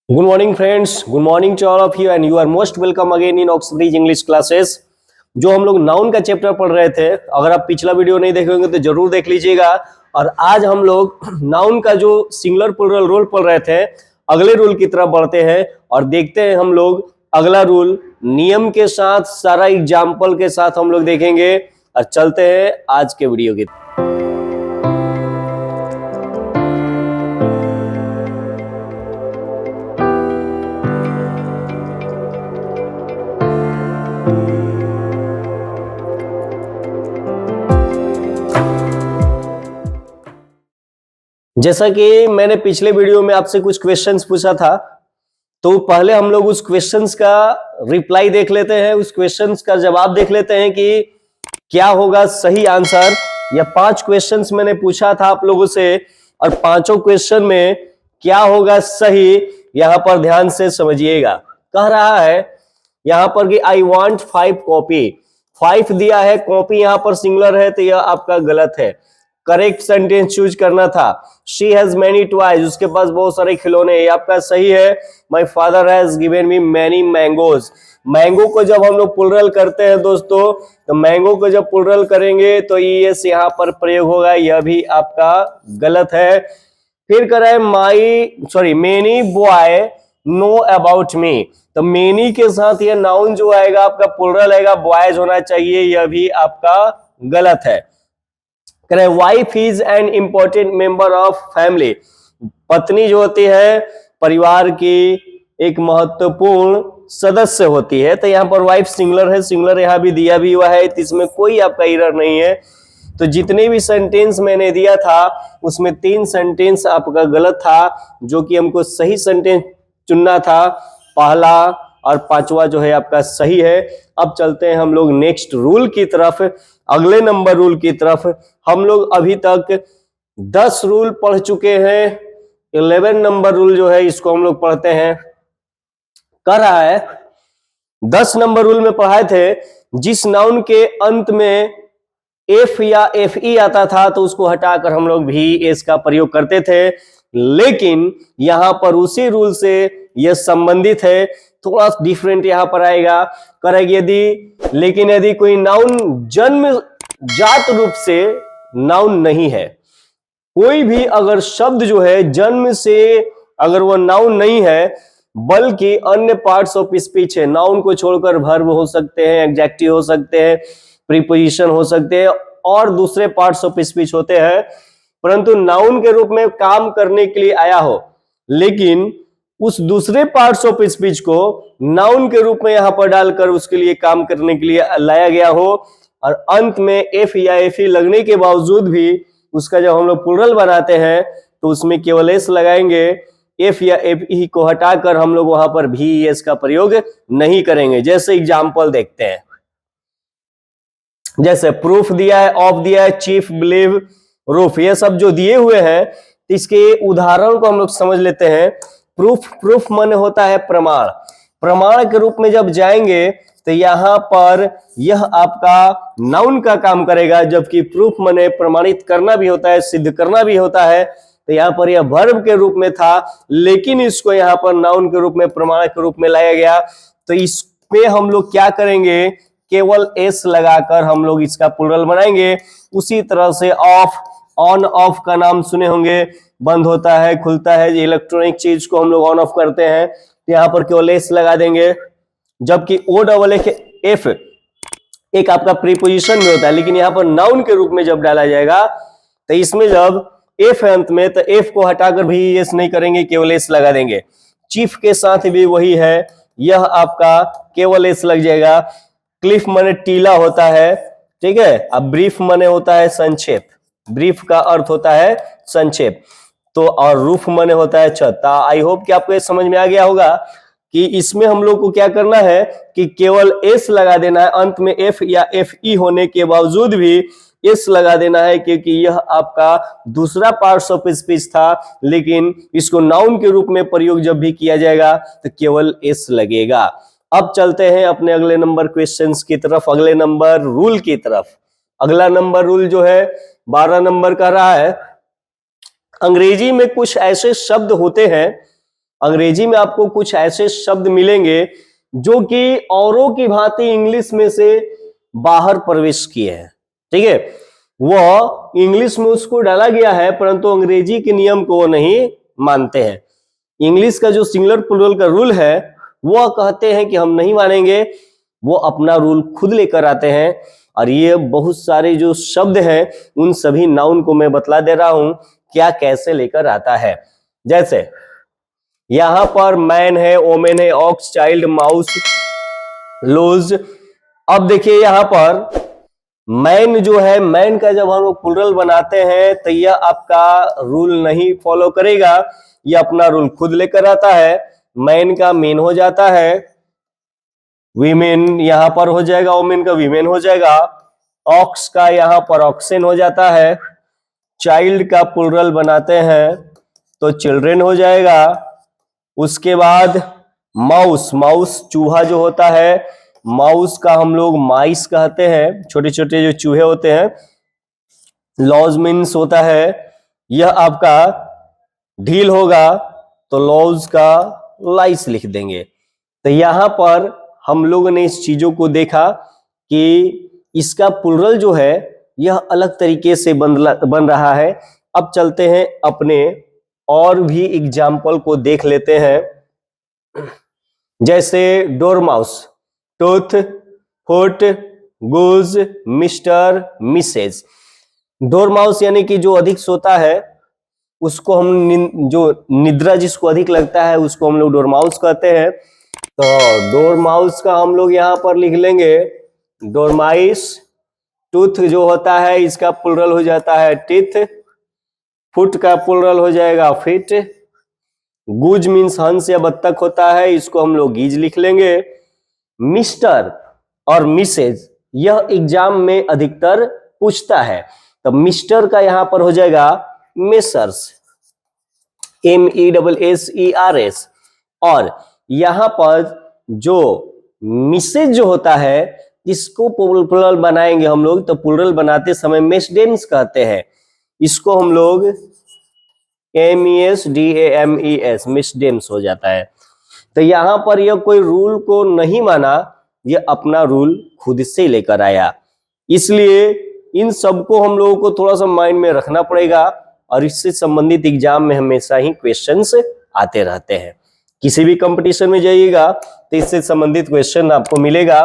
Good morning friends, good morning to all of you and you are most welcome again in Oxbridge English classes। जो हम लोग noun का chapter पढ़ रहे थे, अगर आप पिछला वीडियो नहीं देखे होंगे तो जरूर देख लीजिएगा। और आज हम लोग नाउन का जो सिंगुलर प्लूरल रूल पढ़ रहे थे, अगले रूल की तरफ बढ़ते हैं और देखते हैं हम लोग अगला रूल नियम के साथ, सारा एग्जाम्पल के साथ हम लोग देखेंगे और चलते हैं आज के वीडियो की। जैसा कि मैंने पिछले वीडियो में आपसे कुछ क्वेश्चंस पूछा था, तो पहले हम लोग उस क्वेश्चंस का रिप्लाई देख लेते हैं, उस क्वेश्चंस का जवाब देख लेते हैं कि क्या होगा सही आंसर। या 5 क्वेश्चंस मैंने पूछा था आप लोगों से और पांचों क्वेश्चन में क्या होगा सही, यहां पर ध्यान से समझिएगा। कह रहा है यहां पर कि आई वांट 5 कॉपी, 5 दिया है, कॉपी यहां पर सिंगुलर है तो यह आपका गलत है। करेक्ट सेंटेंस चूज करना था। शी हैज मेनी टॉयज, उसके पास बहुत सारे खिलौने, ये आपका सही है। My father has given me many mangoes, mango को जब हम लोग प्लुरल करते हैं दोस्तों, तो मैंगो को जब प्लुरल करेंगे तो ईएस यहां पर प्रयोग होगा, यह भी आपका गलत है। फिर कर रहा है many boy know about me, तो मेनी के साथ यह नाउन जो आएगा आपका प्लुरल आएगा, बॉयज होना चाहिए, यह भी आपका गलत है। Wife is an important member of family, पत्नी जो होती है परिवार की एक महत्वपूर्ण सदस्य होती है, तो यहाँ पर वाइफ सिंगुलर है, सिंगुलर यहाँ भी दिया भी हुआ है, तो इसमें कोई आपका एरर नहीं है। तो जितने भी सेंटेंस मैंने दिया था उसमें 3 सेंटेंस आपका गलत था, जो कि हमको सही सेंटेंस चुनना था, पहला और 5वां जो है आपका सही है। अब चलते हैं हम लोग नेक्स्ट रूल की तरफ, अगले नंबर रूल की तरफ। हम लोग अभी तक 10 रूल पढ़ चुके हैं, 11 नंबर रूल जो है इसको हम लोग पढ़ते हैं। कर रहा है 10 नंबर रूल में पढ़ाए थे, जिस नाउन के अंत में एफ या एफ ई आता था तो उसको हटाकर हम लोग भी एस का प्रयोग करते थे, लेकिन यहां पर उसी रूल से यह संबंधित है, थोड़ा डिफरेंट यहां पर आएगा। करेगी यदि कोई नाउन जन्म जात रूप से नाउन नहीं है, कोई भी अगर शब्द जो है जन्म से अगर वो नाउन नहीं है बल्कि अन्य पार्ट्स ऑफ स्पीच है, नाउन को छोड़कर वर्ब हो सकते हैं, एडजेक्टिव हो सकते हैं, प्रीपोजिशन हो सकते हैं और दूसरे पार्ट्स ऑफ स्पीच होते हैं, परंतु नाउन के रूप में काम करने के लिए आया हो, लेकिन उस दूसरे पार्ट्स ऑफ स्पीच को नाउन के रूप में यहां पर डालकर उसके लिए काम करने के लिए लाया गया हो, और अंत में एफ या एफ ई लगने के बावजूद भी उसका जब हम लोग प्लुरल बनाते हैं तो उसमें केवल एस लगाएंगे, एफ या एफ ई को हटाकर हम लोग वहां पर भी एस का प्रयोग नहीं करेंगे। जैसे एग्जाम्पल देखते हैं, जैसे प्रूफ दिया है, ऑफ दिया है, चीफ, बिलीव, रूफ, ये सब जो दिए हुए हैं, तो इसके उदाहरण को हम लोग समझ लेते हैं। प्रूफ माने होता है प्रमाण, प्रमाण के रूप में जब जाएंगे तो यहां पर यह आपका नाउन का काम करेगा, जबकि प्रूफ माने प्रमाणित करना भी होता है, सिद्ध करना भी होता है, तो यहां पर यह वर्ब के रूप में था, लेकिन इसको यहां पर नाउन के रूप में, प्रमाण के रूप में लाया गया। तो इसमें हम लोग क्या करेंगे, केवल एस लगाकर हम लोग इसका प्लुरल बनाएंगे। उसी तरह से ऑफ, ऑन ऑफ का नाम सुने होंगे, बंद होता है, खुलता है, इलेक्ट्रॉनिक चीज को हम लोग ऑन ऑफ करते हैं, तो यहां पर केवल एस लगा देंगे। जबकि ओ डबल एफ एक आपका प्रीपोजिशन में होता है, लेकिन यहां पर नाउन के रूप में जब डाला जाएगा तो इसमें जब एफ है अंत में तो एफ को हटाकर भी एस नहीं करेंगे, केवल एस लगा देंगे। चीफ के साथ भी वही है, यह आपका केवल एस लग जाएगा। क्लिफ माने टीला होता है, ठीक है। अब ब्रीफ माने होता है संक्षेप, ब्रीफ का अर्थ होता है संक्षेप, तो और रूफ माने होता है छत। आई होप कि आपको ये समझ में आ गया होगा कि इसमें हम लोग को क्या करना है कि केवल एस लगा देना है, अंत में एफ या एफ ई होने के बावजूद भी एस लगा देना है, क्योंकि यह आपका दूसरा पार्ट्स ऑफ स्पीच था, लेकिन इसको नाउन के रूप में प्रयोग जब भी किया जाएगा तो केवल एस लगेगा। अब चलते हैं अपने अगले नंबर क्वेश्चंस की तरफ, अगले नंबर रूल की तरफ। अगला नंबर रूल जो है 12 नंबर का रहा है, अंग्रेजी में कुछ ऐसे शब्द होते हैं अंग्रेजी में आपको कुछ ऐसे शब्द मिलेंगे जो कि औरों की भांति इंग्लिश में से बाहर प्रवेश किए हैं, ठीक है। वो इंग्लिश में उसको डाला गया है, परंतु अंग्रेजी के नियम को वो नहीं मानते हैं। इंग्लिश का जो सिंगुलर प्लूरल का रूल है वो कहते हैं कि हम नहीं मानेंगे, वो अपना रूल खुद लेकर आते हैं। और ये बहुत सारे जो शब्द हैं उन सभी नाउन को मैं बतला दे रहा हूं क्या कैसे लेकर आता है। जैसे यहां पर मैन है, ओमेन है, ऑक्स, चाइल्ड, माउस, लोज। अब देखिए यहां पर मैन जो है, मैन का जब हम लोग प्लूरल बनाते हैं तो यह आपका रूल नहीं फॉलो करेगा, यह अपना रूल खुद लेकर आता है। मैन का मेन हो जाता है, वीमेन यहां पर हो जाएगा, ओमेन का वीमेन हो जाएगा, ऑक्स का यहां पर ऑक्सेन हो जाता है, चाइल्ड का प्लूरल बनाते हैं तो चिल्ड्रेन हो जाएगा। उसके बाद माउस, माउस चूहा जो होता है, माउस का हम लोग माइस कहते हैं, छोटे छोटे जो चूहे होते हैं। लॉज मीन्स होता है, यह आपका ढील होगा तो लॉज का लाइस लिख देंगे। तो यहां पर हम लोगों ने इस चीजों को देखा कि इसका प्लूरल जो है यह अलग तरीके से बन रहा है। अब चलते हैं अपने और भी एग्जाम्पल को देख लेते हैं। जैसे डोरमाउस, टूथ, फुट, गुज, मिस्टर, मिसेज। डोरमाउस यानी कि जो अधिक सोता है उसको हम जो निद्रा जिसको अधिक लगता है उसको हम लोग डोरमाउस कहते हैं। तो डोरमाउस का हम लोग यहां पर लिख लेंगे डोरमाइस। टूथ जो होता है इसका प्लूरल हो जाता है टीथ, फुट का प्लूरल हो जाएगा फिट, गुज मीन्स हंस या बत्तख होता है, इसको हम लोग गीज लिख लेंगे। मिस्टर और मिसेज यह एग्जाम में अधिकतर पूछता है, तो मिस्टर का यहां पर हो जाएगा मेसर्स, MESSERS। और यहां पर जो मिसेज जो होता है इसको प्लूरल बनाएंगे हम लोग, तो प्लूरल बनाते समय मेस्डेम्स कहते हैं, इसको हम लोग MESDAMES मिस्डेम्स हो जाता है। तो यहां पर यह कोई रूल को नहीं माना, यह अपना रूल खुद से लेकर आया। इसलिए इन सबको हम लोगों को थोड़ा सा माइंड में रखना पड़ेगा और इससे संबंधित एग्जाम में हमेशा ही क्वेश्चंस आते रहते हैं। किसी भी कंपटीशन में जाइएगा तो इससे संबंधित क्वेश्चन आपको मिलेगा।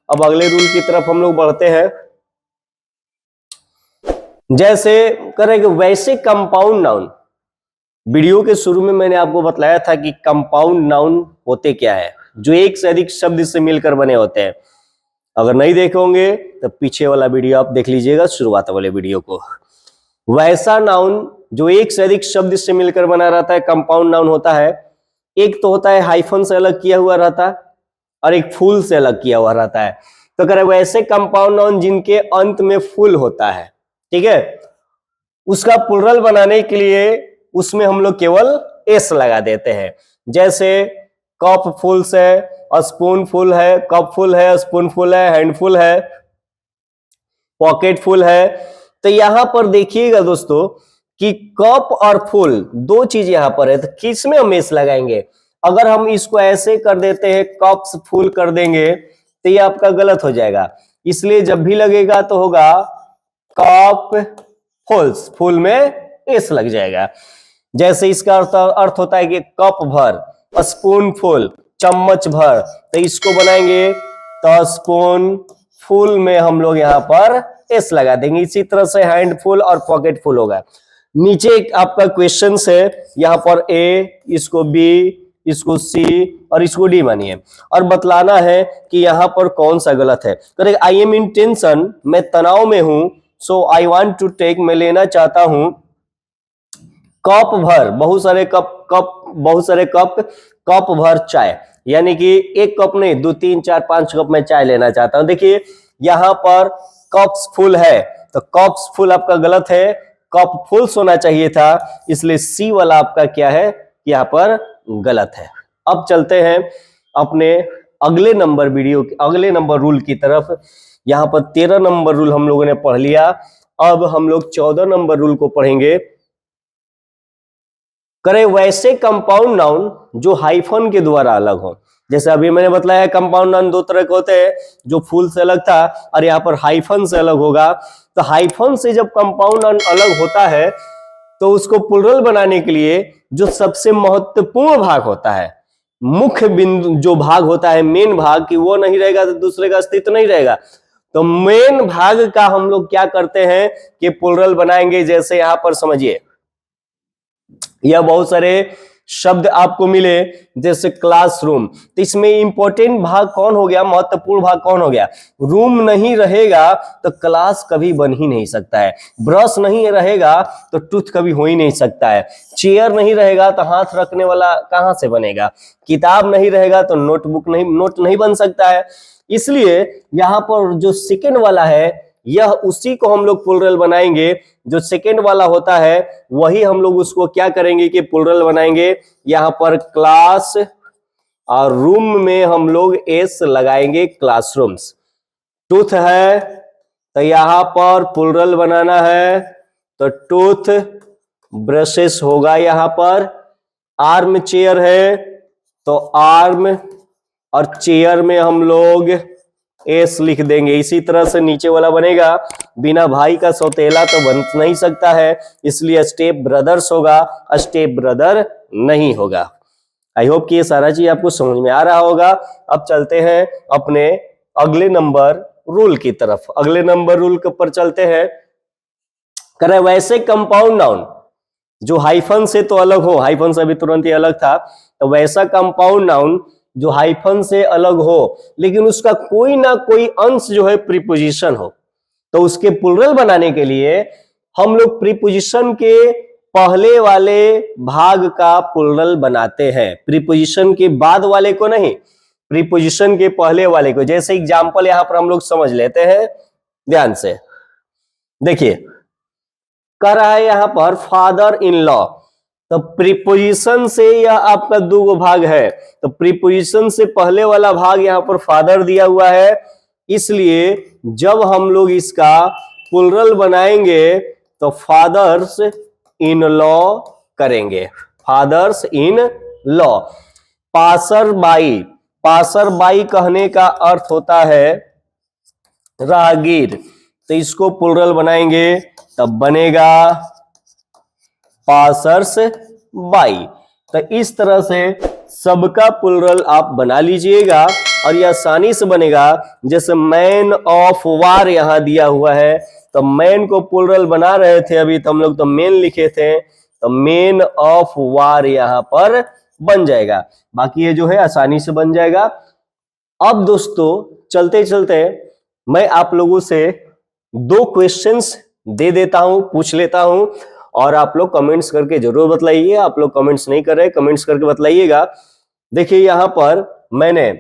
अब अगले रूल की तरफ हम लोग बढ़ते हैं। जैसे करेंगे वैसे कंपाउंड नाउन। वीडियो के शुरू में मैंने आपको बताया था कि कंपाउंड नाउन होते क्या है, जो एक से अधिक शब्द से मिलकर बने होते हैं। अगर नहीं देखे होंगे तो पीछे वाला वीडियो आप देख लीजिएगा, शुरुआत वाले वीडियो को। वैसा नाउन जो एक से अधिक शब्द से मिलकर बना रहता है कंपाउंड नाउन होता है। एक तो होता है हाइफन से अलग किया हुआ रहता है और एक फुल से अलग किया हुआ रहता है। तो करें वैसे कंपाउंड नाउन जिनके अंत में फुल होता है, ठीक है, उसका प्लूरल बनाने के लिए उसमें हम लोग केवल एस लगा देते हैं। जैसे कप फुल है, स्पून फुल है, कप फुल है, स्पून फुल है, हैंडफुल है, पॉकेट फुल है। तो यहां पर देखिएगा दोस्तों कि कप और फुल दो चीज यहां पर है, तो किसमें हम एस लगाएंगे? अगर हम इसको ऐसे कर देते हैं कप्स फुल कर देंगे तो ये आपका गलत हो जाएगा। इसलिए जब भी लगेगा तो होगा कप फुल्स, फुल में एस लग जाएगा। जैसे इसका अर्थ होता है कि कप भर, स्पून फुल, चम्मच भर, तो इसको बनाएंगे तो स्पून फुल में हम लोग यहां पर एस लगा देंगे। इसी तरह से हैंड फुल और पॉकेट फुल होगा। नीचे आपका क्वेश्चन है, यहां पर ए, इसको बी, इसको सी और इसको डी मानिए और बतलाना है कि यहां पर कौन सा गलत है। Correct, I am in tension, मैं तनाव में हूं, सो आई वांट टू टेक, मैं लेना चाहता हूं कप भर, बहुत सारे कप, कप भर चाय, यानी कि एक कप नहीं 2 3 4 5 कप मैं चाय लेना चाहता हूं। देखिए यहां पर कप्स फुल है तो कप्स फुल आपका गलत है, कप फुल होना चाहिए था, इसलिए सी वाला आपका क्या है, यहां पर गलत है। अब चलते हैं अपने अगले नंबर रूल की तरफ। यहां पर 13 नंबर रूल हम लोगों ने पढ़ लिया, अब हम लोग 14 नंबर रूल को पढ़ेंगे। करे वैसे कंपाउंड नाउन जो हाइफन के द्वारा अलग हो। जैसे अभी मैंने बताया कंपाउंड नाउन दो तरह के होते हैं, जो फुल से अलग था और यहाँ पर हाइफन से अलग होगा। तो हाइफन से जब कंपाउंड नाउन अलग होता है तो उसको प्लुरल बनाने के लिए जो सबसे महत्वपूर्ण भाग होता है, मुख्य बिंदु जो भाग होता है, मेन भाग, कि वो नहीं रहेगा तो दूसरे का अस्तित्व नहीं रहेगा। तो मेन भाग का हम लोग क्या करते हैं कि प्लुरल बनाएंगे। जैसे यहां पर समझिए, यह बहुत सारे शब्द आपको मिले जैसे क्लासरूम, तो इसमें इंपॉर्टेंट भाग कौन हो गया, महत्वपूर्ण भाग कौन हो गया। रूम नहीं रहेगा तो क्लास कभी बन ही नहीं सकता है। ब्रश नहीं रहेगा तो टूथ कभी हो ही नहीं सकता है। चेयर नहीं रहेगा तो हाथ रखने वाला कहां से बनेगा। किताब नहीं रहेगा तो नोट नहीं बन सकता है। इसलिए यहां पर जो सेकंड वाला है, यह उसी को हम लोग प्लुरल बनाएंगे। जो सेकंड वाला होता है वही हम लोग उसको क्या करेंगे कि प्लुरल बनाएंगे। यहां पर क्लास और रूम में हम लोग एस लगाएंगे, क्लासरूम्स। टूथ है तो यहां पर प्लुरल बनाना है तो टूथ ब्रशेस होगा यहां पर। आर्म चेयर है तो आर्म और चेयर में हम लोग एस लिख देंगे। इसी तरह से नीचे वाला बनेगा, बिना भाई का सौतेला तो बन नहीं सकता है, इसलिए स्टेप ब्रदर्स होगा, स्टेप ब्रदर नहीं होगा। आई होप कि ये सारा चीज आपको समझ में आ रहा होगा। अब चलते हैं अपने अगले नंबर रूल की तरफ। अगले नंबर रूल के ऊपर चलते हैं। करे वैसे कंपाउंड नाउन जो हाइफन से तो अलग हो, हाइफन से अभी तुरंत ही अलग था, तो वैसा कंपाउंड नाउन जो हाइफन से अलग हो लेकिन उसका कोई ना कोई अंश जो है प्रीपोजिशन हो, तो उसके प्लुरल बनाने के लिए हम लोग प्रीपोजिशन के पहले वाले भाग का प्लुरल बनाते हैं, प्रीपोजिशन के बाद वाले को नहीं, प्रीपोजिशन के पहले वाले को। जैसे एग्जांपल यहां पर हम लोग समझ लेते हैं ध्यान से। देखिए कर रहा है यहां पर फादर इन लॉ, तो प्रीपोजिशन से यह आपका दो भाग है। तो प्रीपोजिशन से पहले वाला भाग यहां पर फादर दिया हुआ है, इसलिए जब हम लोग इसका प्लुरल बनाएंगे तो फादर्स इन लॉ करेंगे, fathers in law. Passer by, passer by कहने का अर्थ होता है राहगीर, तो इसको प्लुरल बनाएंगे तब बनेगा पासर्स बाई। तो इस तरह से सबका प्लुरल आप बना लीजिएगा और ये आसानी से बनेगा। जैसे मैन ऑफ वार यहां दिया हुआ है, तो मैन को प्लुरल बना रहे थे अभी, तो हम लोग तो मेन लिखे थे, तो मेन ऑफ वार यहां पर बन जाएगा। बाकी ये जो है आसानी से बन जाएगा। अब दोस्तों चलते चलते मैं आप लोगों से दो क्वेश्चंस दे देता हूं, पूछ लेता हूं, और आप लोग कमेंट्स करके जरूर बतलाइए। आप लोग कमेंट्स नहीं कर रहे, कमेंट्स करके बतलाइएगा। देखिए यहां पर मैंने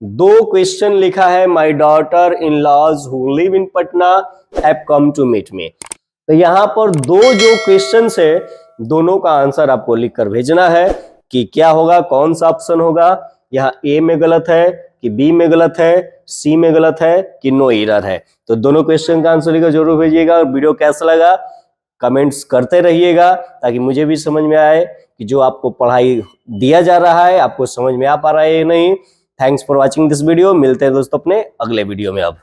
दो क्वेश्चन लिखा है। My daughter in laws who live in Patna have come to meet me. तो यहां पर दो जो क्वेश्चन है, दोनों का आंसर आपको लिखकर भेजना है कि क्या होगा, कौन सा ऑप्शन होगा। यहाँ ए में गलत है कि बी में गलत है, सी में गलत है कि नो एरर है। तो दोनों क्वेश्चन का आंसर लिखकर जरूर भेजिएगा। और वीडियो कैसा लगा कमेंट्स करते रहिएगा, ताकि मुझे भी समझ में आए कि जो आपको पढ़ाई दिया जा रहा है आपको समझ में आ पा रहा है या नहीं। Thanks for watching this video. मिलते हैं दोस्तों अपने अगले वीडियो में अब।